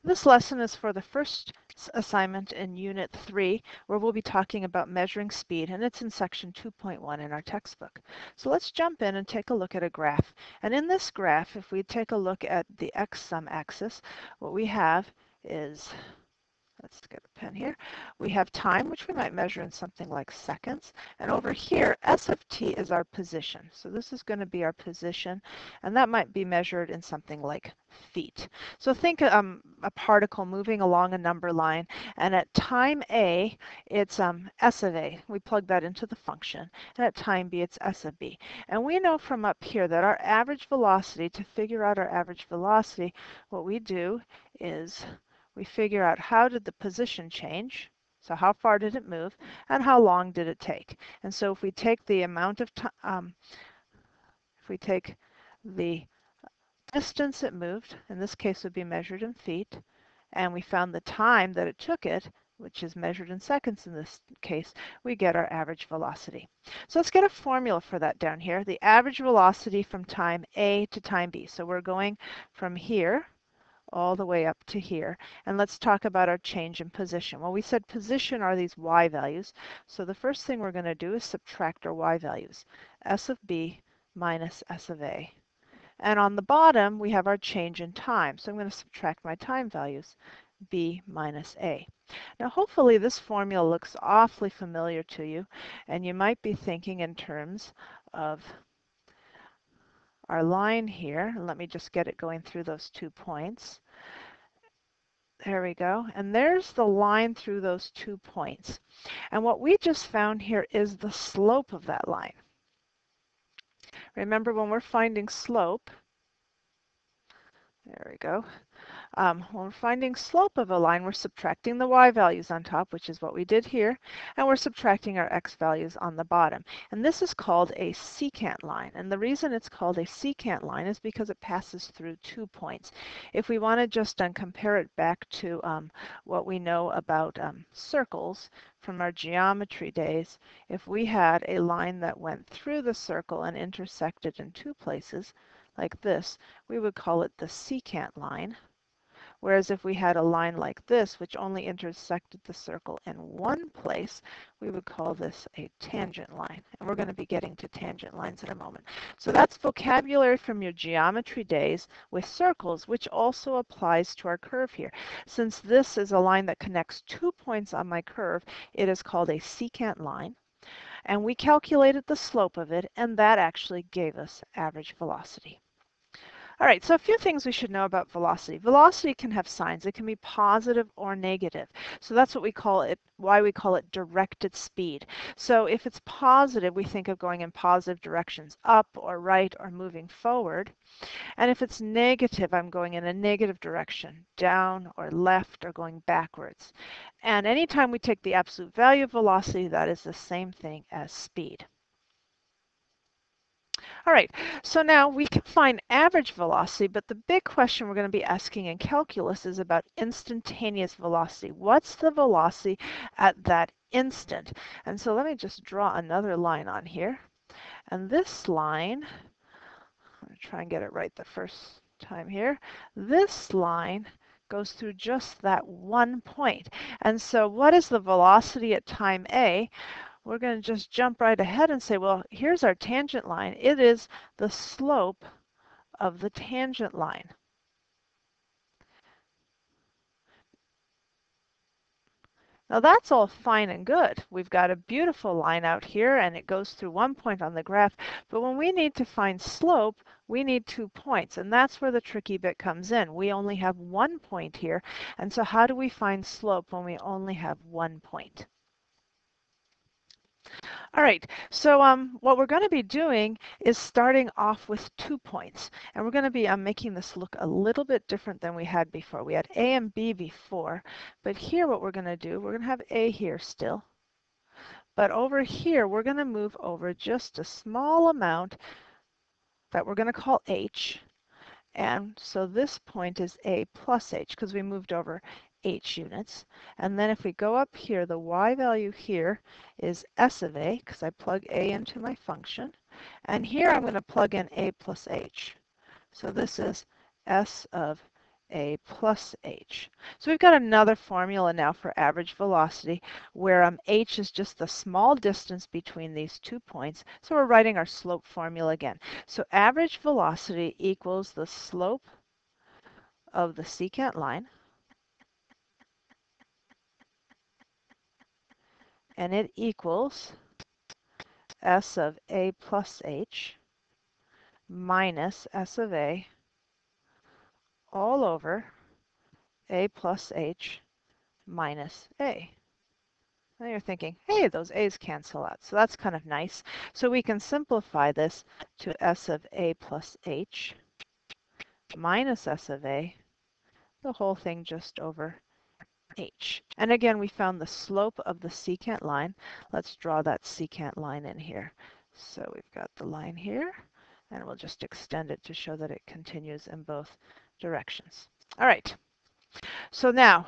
This lesson is for the first assignment in Unit 3, where we'll be talking about measuring speed, and it's in section 2.1 in our textbook. So let's jump in and take a look at a graph. And in this graph, if we take a look at the x-sum axis, what we have is, let's get a pen here. We have time, which we might measure in something like seconds. And over here, S of t is our position. So this is going to be our position, and that might be measured in something like feet. So think a particle moving along a number line, and at time A, it's S of A. We plug that into the function. And at time B, it's S of B. And we know from up here that our average velocity, to figure out our average velocity, what we do is we figure out how did the position change, so how far did it move, and how long did it take. And so if we take the amount of time, if we take the distance it moved, in this case would be measured in feet, and we found the time that it took it, which is measured in seconds in this case, we get our average velocity. So let's get a formula for that down here. The average velocity from time A to time B. So we're going from here all the way up to here. And let's talk about our change in position. Well, we said position are these y values. So the first thing we're going to do is subtract our y values. S of b minus S of a. And on the bottom, we have our change in time. So I'm going to subtract my time values, b minus a. Now, hopefully this formula looks awfully familiar to you, and you might be thinking in terms of our line here. Let me just get it going through those 2 points. There we go. And there's the line through those 2 points. And what we just found here is the slope of that line. Remember, when we're finding slope, there we go. When we're finding slope of a line, we're subtracting the y values on top, which is what we did here, and we're subtracting our x values on the bottom. And this is called a secant line. And the reason it's called a secant line is because it passes through 2 points. If we want to just compare it back to what we know about circles from our geometry days, if we had a line that went through the circle and intersected in 2 places, like this, we would call it the secant line. Whereas if we had a line like this, which only intersected the circle in 1 place, we would call this a tangent line. And we're going to be getting to tangent lines in a moment. So that's vocabulary from your geometry days with circles, which also applies to our curve here. Since this is a line that connects 2 points on my curve, it is called a secant line. And we calculated the slope of it, and that actually gave us average velocity. All right, so a few things we should know about velocity. Velocity can have signs. It can be positive or negative. So that's what we call it, why we call it directed speed. So if it's positive, we think of going in positive directions, up or right or moving forward. And if it's negative, I'm going in a negative direction, down or left or going backwards. And anytime we take the absolute value of velocity, that is the same thing as speed. All right, so now we can find average velocity, but the big question we're going to be asking in calculus is about instantaneous velocity. What's the velocity at that instant? And so let me just draw another line on here. And this line, I'm going to try and get it right the first time here. This line goes through just that 1 point. And so what is the velocity at time A? We're going to just jump right ahead and say, well, here's our tangent line. It is the slope of the tangent line. Now that's all fine and good. We've got a beautiful line out here and it goes through 1 point on the graph, but when we need to find slope, we need 2 points, and that's where the tricky bit comes in. We only have 1 point here, and so how do we find slope when we only have 1 point? All right, so what we're going to be doing is starting off with 2 points. And we're going to be making this look a little bit different than we had before. We had A and B before, but here what we're going to do, we're going to have A here still. But over here, we're going to move over just a small amount that we're going to call H. And so this point is A plus H because we moved over H units. And then if we go up here, the y value here is S of A because I plug A into my function. And here I'm going to plug in A plus H. So this is S of a plus h. So we've got another formula now for average velocity where h is just the small distance between these 2 points. So we're writing our slope formula again. So average velocity equals the slope of the secant line, and it equals s of a plus h minus s of a all over a plus h minus a. Now you're thinking, hey, those a's cancel out. So that's kind of nice. So we can simplify this to s of a plus h minus s of a, the whole thing just over h. And again, we found the slope of the secant line. Let's draw that secant line in here. So we've got the line here, and we'll just extend it to show that it continues in both directions. All right. So now,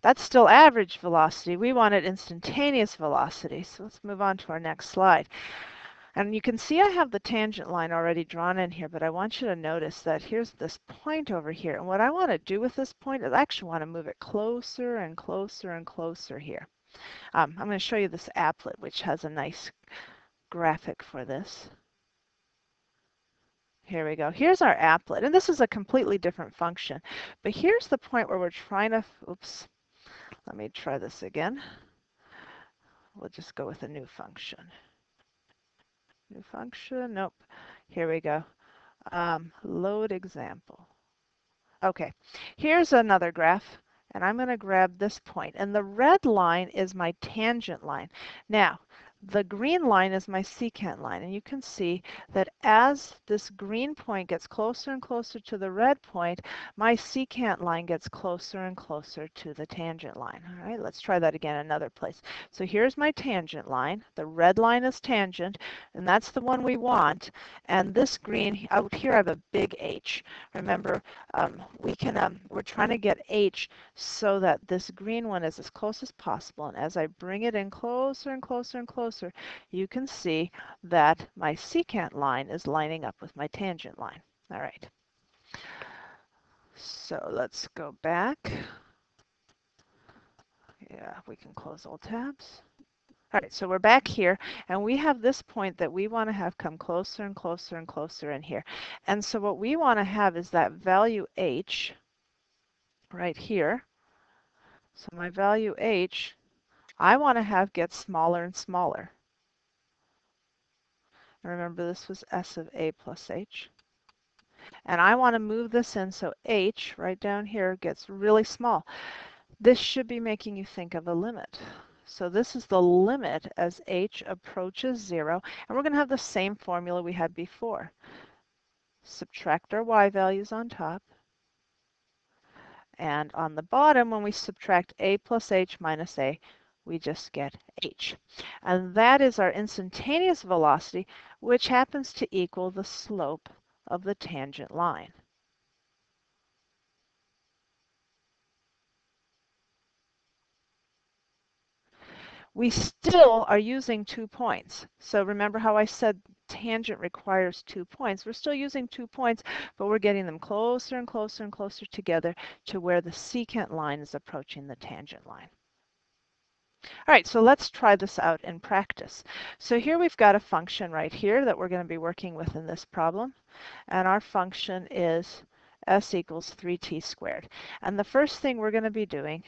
that's still average velocity. We wanted instantaneous velocity. So let's move on to our next slide. And you can see I have the tangent line already drawn in here, but I want you to notice that here's this point over here. And what I want to do with this point is I actually want to move it closer and closer and closer here. I'm going to show you this applet, which has a nice graphic for this. Here we go. Here's our applet, and this is a completely different function. But here's the point where we're trying to, oops, let me try this again. We'll just go with a new function. New function, nope. Here we go. Load example. Okay, here's another graph, and I'm going to grab this point. And the red line is my tangent line. Now, the green line is my secant line, and you can see that as this green point gets closer and closer to the red point, my secant line gets closer and closer to the tangent line. All right, let's try that again another place. So here's my tangent line. The red line is tangent, and that's the one we want. And this green, out here I have a big H. Remember, we're trying to get H so that this green one is as close as possible. And as I bring it in closer and closer and closer, you can see that my secant line is lining up with my tangent line. All right. So let's go back. Yeah, we can close all tabs. All right, so we're back here, and we have this point that we want to have come closer and closer and closer in here. And so what we want to have is that value h right here. So my value h, I want to have get smaller and smaller. Remember, this was s of a plus h. And I want to move this in so h right down here gets really small. This should be making you think of a limit. So this is the limit as h approaches 0. And we're going to have the same formula we had before. Subtract our y values on top. And on the bottom, when we subtract a plus h minus a, we just get h. And that is our instantaneous velocity, which happens to equal the slope of the tangent line. We still are using 2 points. So remember how I said tangent requires 2 points. We're still using 2 points, but we're getting them closer and closer and closer together to where the secant line is approaching the tangent line. All right, so let's try this out in practice. So here we've got a function right here that we're going to be working with in this problem. And our function is s equals 3t squared. And the first thing we're going to be doing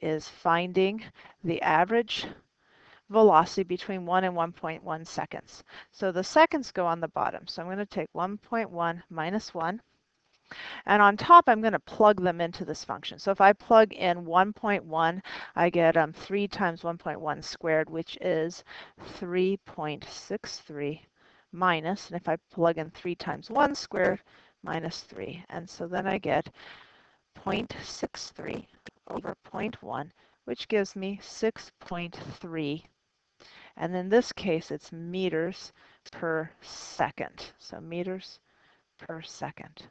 is finding the average velocity between 1 and 1.1 seconds. So the seconds go on the bottom. So I'm going to take 1.1 minus 1. And on top, I'm going to plug them into this function. So if I plug in 1.1, I get 3 times 1.1 squared, which is 3.63 minus, and if I plug in 3 times 1 squared, minus 3. And so then I get 0.63 over 0.1, which gives me 6.3. And in this case, it's meters per second. So meters per second.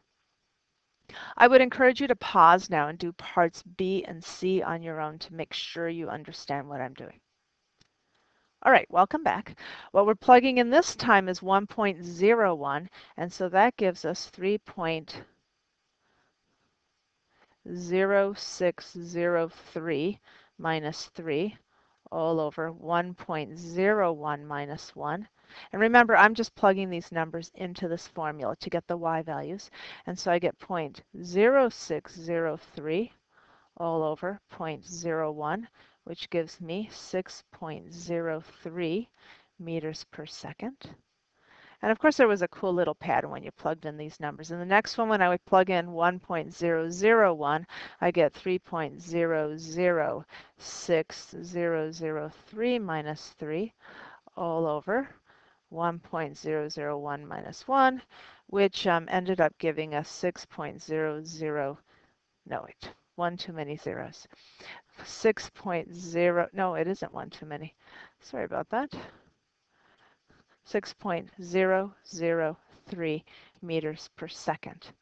I would encourage you to pause now and do parts B and C on your own to make sure you understand what I'm doing. All right, welcome back. What we're plugging in this time is 1.01, and so that gives us 3.63 0.0603 minus 3 all over 1.01 minus 1. And remember, I'm just plugging these numbers into this formula to get the y values. And so I get 0.0603 all over 0.01, which gives me 6.03 meters per second. And of course, there was a cool little pattern when you plugged in these numbers. In the next one, when I would plug in 1.001, I get 3.006003 minus 3 all over 1.001 minus 1, which ended up giving us 6.00, no wait, one too many zeros. 6.0, no, it isn't one too many. Sorry about that. 6.003 meters per second.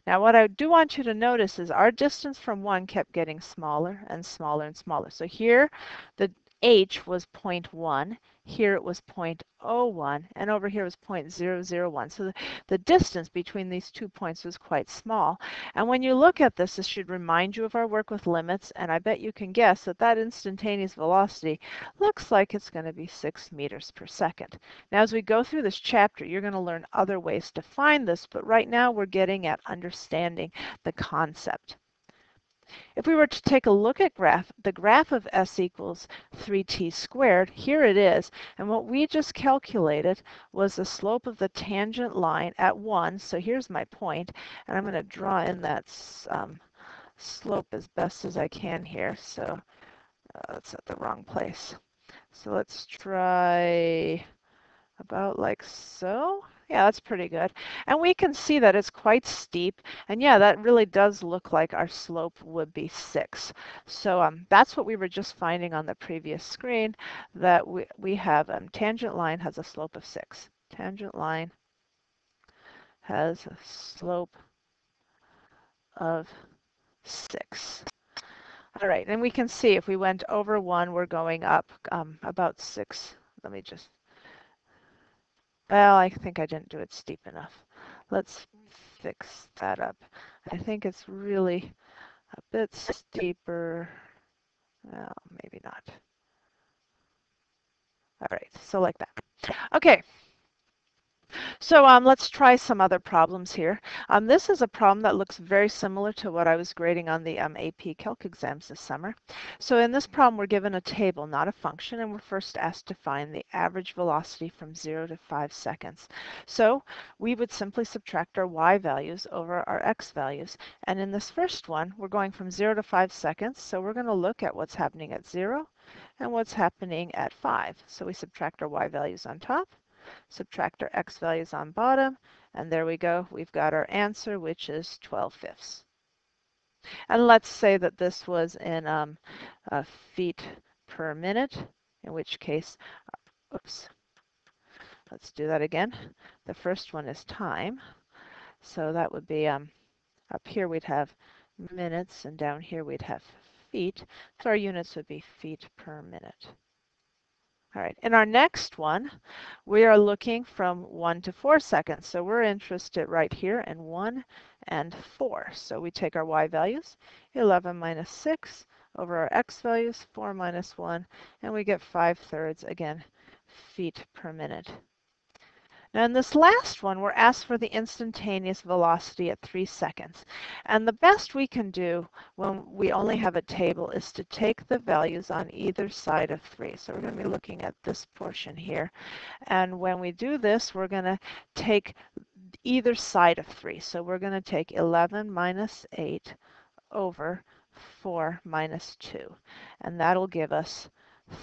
Now what I do want you to notice is our distance from 1 kept getting smaller and smaller and smaller. So here the h was 0.1, here it was 0.01, and over here was 0.001. So the distance between these 2 points was quite small. And when you look at this, this should remind you of our work with limits, and I bet you can guess that that instantaneous velocity looks like it's going to be 6 meters per second. Now as we go through this chapter, you're going to learn other ways to find this, but right now we're getting at understanding the concept. If we were to take a look at the graph of s equals 3t squared, here it is. And what we just calculated was the slope of the tangent line at 1. So here's my point, and I'm going to draw in that slope as best as I can here. So that's at the wrong place. So let's try about like so. Yeah, that's pretty good. And we can see that it's quite steep. And yeah, that really does look like our slope would be 6. So that's what we were just finding on the previous screen, that we have tangent line has a slope of 6. Tangent line has a slope of 6. All right, and we can see if we went over 1, we're going up about 6. Let me just Well, I think I didn't do it steep enough. Let's fix that up. I think it's really a bit steeper. Well, maybe not. All right, so like that. Okay. So let's try some other problems here. This is a problem that looks very similar to what I was grading on the AP Calc exams this summer. So in this problem, we're given a table, not a function, and we're first asked to find the average velocity from 0 to 5 seconds. So we would simply subtract our y values over our x values. And in this first one, we're going from 0 to 5 seconds. So we're going to look at what's happening at 0 and what's happening at 5. So we subtract our y values on top, subtract our x values on bottom, and there we go. We've got our answer, which is 12/5. And let's say that this was in feet per minute, in which case, oops, let's do that again. The first one is time. So that would be up here we'd have minutes, and down here we'd have feet. So our units would be feet per minute. All right, in our next one, we are looking from 1 to 4 seconds. So we're interested right here in 1 and 4. So we take our y values, 11 minus 6, over our x values, 4 minus 1, and we get 5/3, again, feet per minute. Now in this last one, we're asked for the instantaneous velocity at 3 seconds. And the best we can do when we only have a table is to take the values on either side of 3. So we're going to be looking at this portion here. And when we do this, we're going to take either side of 3. So we're going to take 11 minus 8 over 4 minus 2. And that'll give us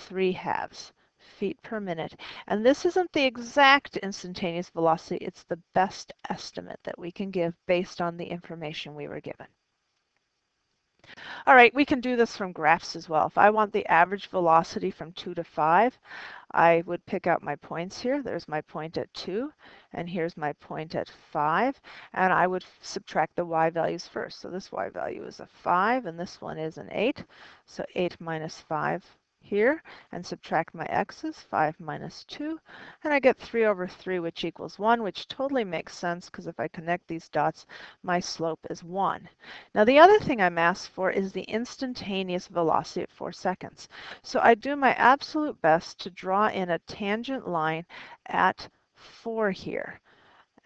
3/2 feet per minute. And this isn't the exact instantaneous velocity, it's the best estimate that we can give based on the information we were given. All right, we can do this from graphs as well. If I want the average velocity from 2 to 5, I would pick out my points here. There's my point at 2, and here's my point at 5, and I would subtract the y values first. So this y value is a 5, and this one is an 8. So 8 minus 5 here and subtract my x's, 5 minus 2, and I get 3 over 3, which equals 1, which totally makes sense because if I connect these dots, my slope is 1. Now the other thing I'm asked for is the instantaneous velocity at 4 seconds. So I do my absolute best to draw in a tangent line at 4 here.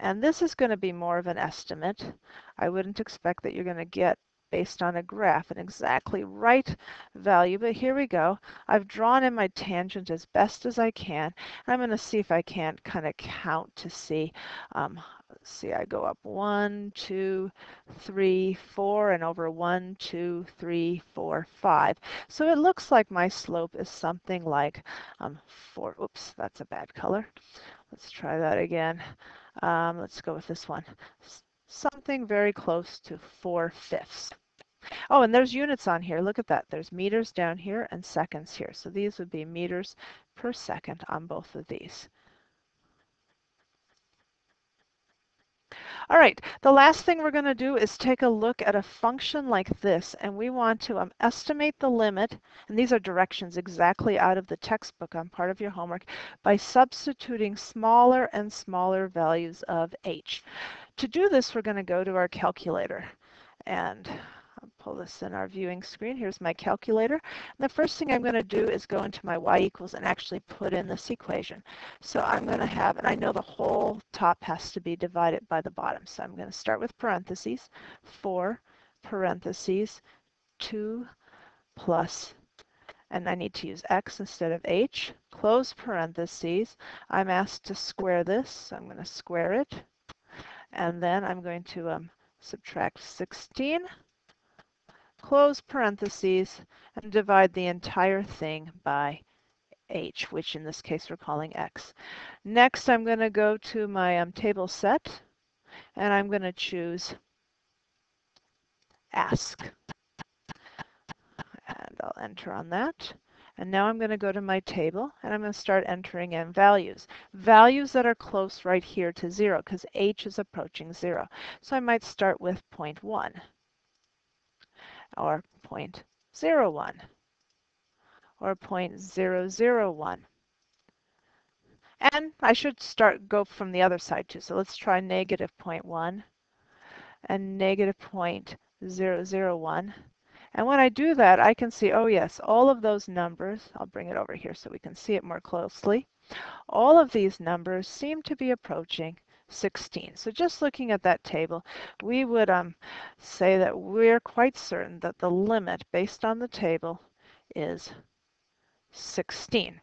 And this is going to be more of an estimate. I wouldn't expect that you're going to get, based on a graph, an exactly right value, but here we go. I've drawn in my tangent as best as I can. I'm going to see if I can't kind of count to see. Let's see, I go up 1, 2, 3, 4, and over 1, 2, 3, 4, 5. So it looks like my slope is something like 4. Oops, that's a bad color. Let's try that again. Let's go with this one. Something very close to 4/5. Oh, and there's units on here. Look at that. There's meters down here and seconds here. So these would be meters per second on both of these. All right, the last thing we're going to do is take a look at a function like this, and we want to estimate the limit, and these are directions exactly out of the textbook on part of your homework, by substituting smaller and smaller values of h. To do this, we're going to go to our calculator, and I'll pull this in our viewing screen. Here's my calculator. And the first thing I'm going to do is go into my y equals and actually put in this equation. So I'm going to have, and I know the whole top has to be divided by the bottom. So I'm going to start with parentheses, 4 parentheses 2 plus, and I need to use x instead of h, close parentheses. I'm asked to square this, so I'm going to square it. And then I'm going to subtract 16, close parentheses, and divide the entire thing by h, which in this case we're calling x. Next, I'm going to go to my table set, and I'm going to choose ask. And I'll enter on that. And now I'm going to go to my table, and I'm going to start entering in values. Values that are close right here to 0, because h is approaching 0. So I might start with 0.1. Or 0.01 or 0.001. And I should go from the other side too. So let's try negative 0.1 and negative 0.001. And when I do that, I can see, oh yes, all of those numbers, I'll bring it over here so we can see it more closely. All of these numbers seem to be approaching 16. So just looking at that table, we would say that we're quite certain that the limit based on the table is 16.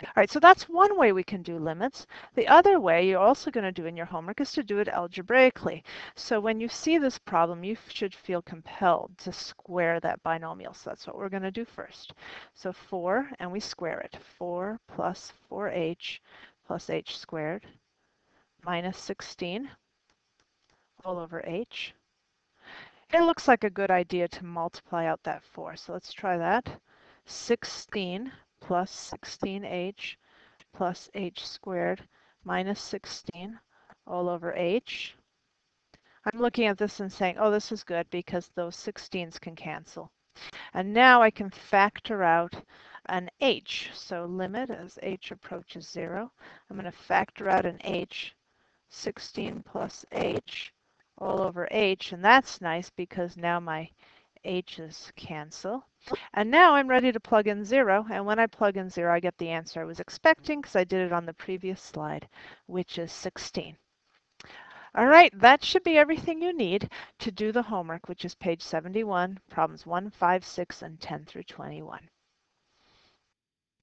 All right, so that's one way we can do limits. The other way you're also going to do in your homework is to do it algebraically. So when you see this problem, you should feel compelled to square that binomial. So that's what we're going to do first. So 4, and we square it. 4 plus 4h plus h squared minus 16 all over h. It looks like a good idea to multiply out that 4. So let's try that. 16 plus 16h plus h squared minus 16 all over h. I'm looking at this and saying, oh, this is good because those 16s can cancel. And now I can factor out an h. So limit as h approaches 0. I'm going to factor out an h, 16 plus h all over h. And that's nice because now my h's cancel. And now I'm ready to plug in 0. And when I plug in 0, I get the answer I was expecting because I did it on the previous slide, which is 16. All right, that should be everything you need to do the homework, which is page 71, problems 1, 5, 6, and 10 through 21.